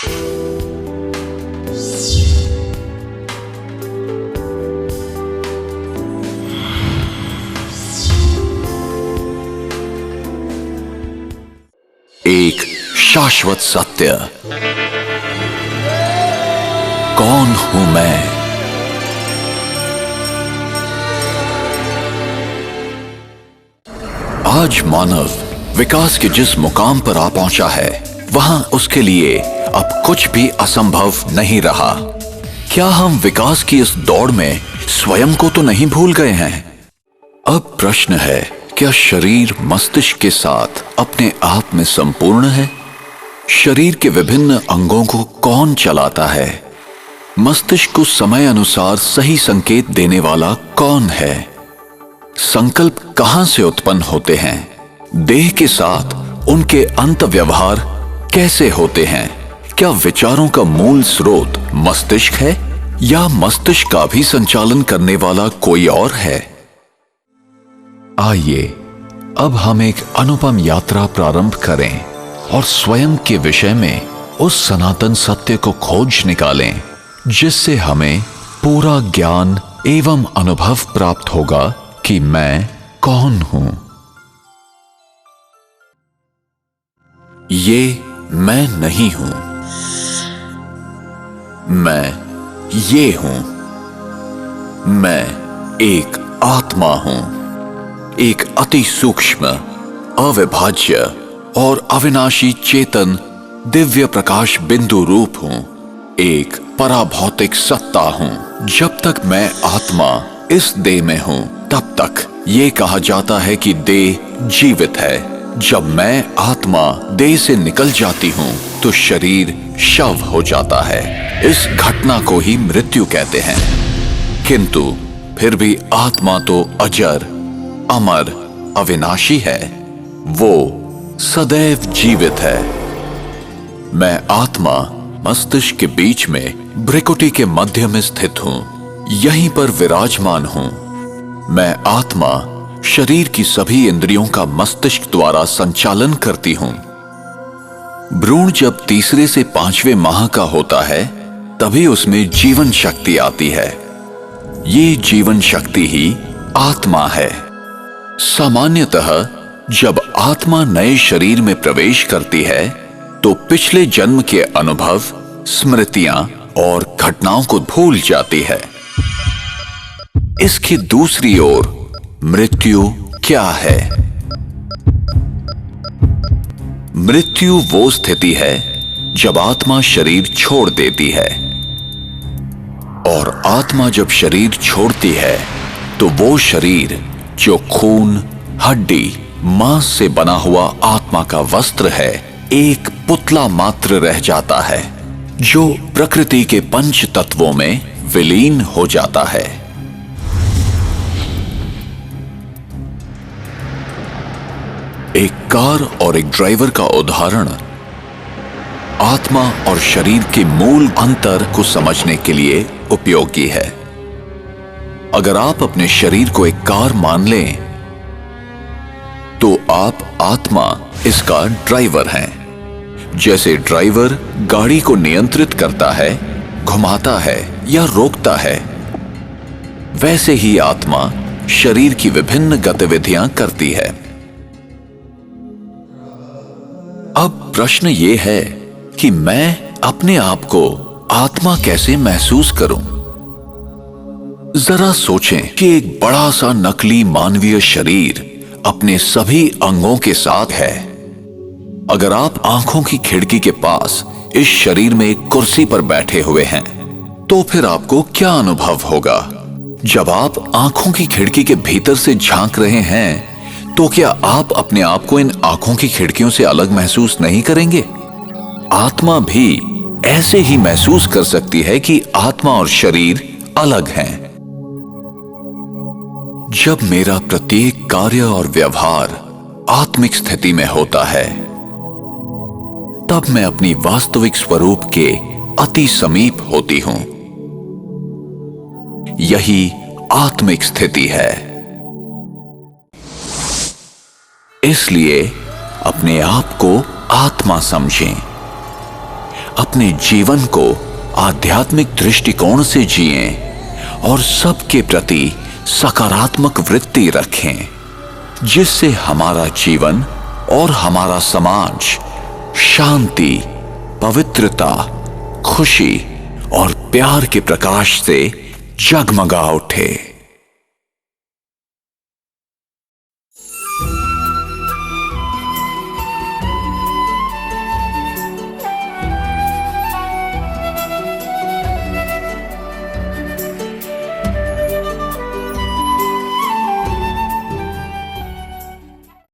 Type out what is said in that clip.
एक शाश्वत सत्य। कौन हूं मैं? आज मानव विकास के जिस मुकाम पर आ पहुंचा है, वहां उसके लिए अब कुछ भी असंभव नहीं रहा। क्या हम विकास की इस दौड़ में स्वयं को तो नहीं भूल गए हैं? अब प्रश्न है, क्या शरीर मस्तिष्क के साथ अपने आप में संपूर्ण है? शरीर के विभिन्न अंगों को कौन चलाता है? मस्तिष्क को समय अनुसार सही संकेत देने वाला कौन है? संकल्प कहां से उत्पन्न होते हैं? देह के साथ उनके अंत व्यवहार कैसे होते हैं? क्या विचारों का मूल स्रोत मस्तिष्क है या मस्तिष्क का भी संचालन करने वाला कोई और है? आइए अब हम एक अनुपम यात्रा प्रारंभ करें और स्वयं के विषय में उस सनातन सत्य को खोज निकालें, जिससे हमें पूरा ज्ञान एवं अनुभव प्राप्त होगा कि मैं कौन हूं। ये मैं नहीं हूं, मैं ये हूं। मैं एक आत्मा हूं, एक अति सूक्ष्म, अविभाज्य और अविनाशी चेतन दिव्य प्रकाश बिंदु रूप हूं। एक पराभौतिक सत्ता हूं। जब तक मैं आत्मा इस देह में हूं, तब तक ये कहा जाता है कि देह जीवित है। जब मैं आत्मा देह से निकल जाती हूं, तो शरीर शव हो जाता है। इस घटना को ही मृत्यु कहते हैं। किंतु फिर भी आत्मा तो अजर, अमर, अविनाशी है। वो सदैव जीवित है। मैं आत्मा मस्तिष्क के बीच में भ्रिकुटी के मध्य में स्थित हूं। यहीं पर विराजमान हूं। मैं आत्मा शरीर की सभी इंद्रियों का मस्तिष्क द्वारा संचालन करती हूं। भ्रूण जब तीसरे से 5वें माह का होता है, तभी उसमें जीवन शक्ति आती है। ये जीवन शक्ति ही आत्मा है। सामान्यतः जब आत्मा नए शरीर में प्रवेश करती है, तो पिछले जन्म के अनुभव, स्मृतियां और घटनाओं को भूल जाती है। इसकी दूसरी ओर मृत्यु क्या है? मृत्यु वो स्थिति है जब आत्मा शरीर छोड़ देती है। और आत्मा जब शरीर छोड़ती है, तो वो शरीर जो खून, हड्डी, मांस से बना हुआ आत्मा का वस्त्र है, एक पुतला मात्र रह जाता है, जो प्रकृति के पंच तत्वों में विलीन हो जाता है। एक कार और एक ड्राइवर का उदाहरण आत्मा और शरीर के मूल अंतर को समझने के लिए उपयोगी है। अगर आप अपने शरीर को एक कार मान लें, तो आप आत्मा इसका ड्राइवर हैं। जैसे ड्राइवर गाड़ी को नियंत्रित करता है, घुमाता है या रोकता है, वैसे ही आत्मा शरीर की विभिन्न गतिविधियां करती है। अब प्रश्न ये है कि मैं अपने आप को आत्मा कैसे महसूस करूं? जरा सोचें कि एक बड़ा सा नकली मानवीय शरीर अपने सभी अंगों के साथ है। अगर आप आंखों की खिड़की के पास इस शरीर में एक कुर्सी पर बैठे हुए हैं, तो फिर आपको क्या अनुभव होगा? जब आप आंखों की खिड़की के भीतर से झांक रहे हैं, तो क्या आप अपने आप को इन आंखों की खिड़कियों से अलग महसूस नहीं करेंगे? आत्मा भी ऐसे ही महसूस कर सकती है कि आत्मा और शरीर अलग हैं। जब मेरा प्रत्येक कार्य और व्यवहार आत्मिक स्थिति में होता है, तब मैं अपनी वास्तविक स्वरूप के अति समीप होती हूं। यही आत्मिक स्थिति है। इसलिए अपने आप को आत्मा समझें। अपने जीवन को आध्यात्मिक दृष्टिकोण से जिएं और सबके प्रति सकारात्मक वृत्ति रखें, जिससे हमारा जीवन और हमारा समाज शांति, पवित्रता, खुशी और प्यार के प्रकाश से जगमगा उठे।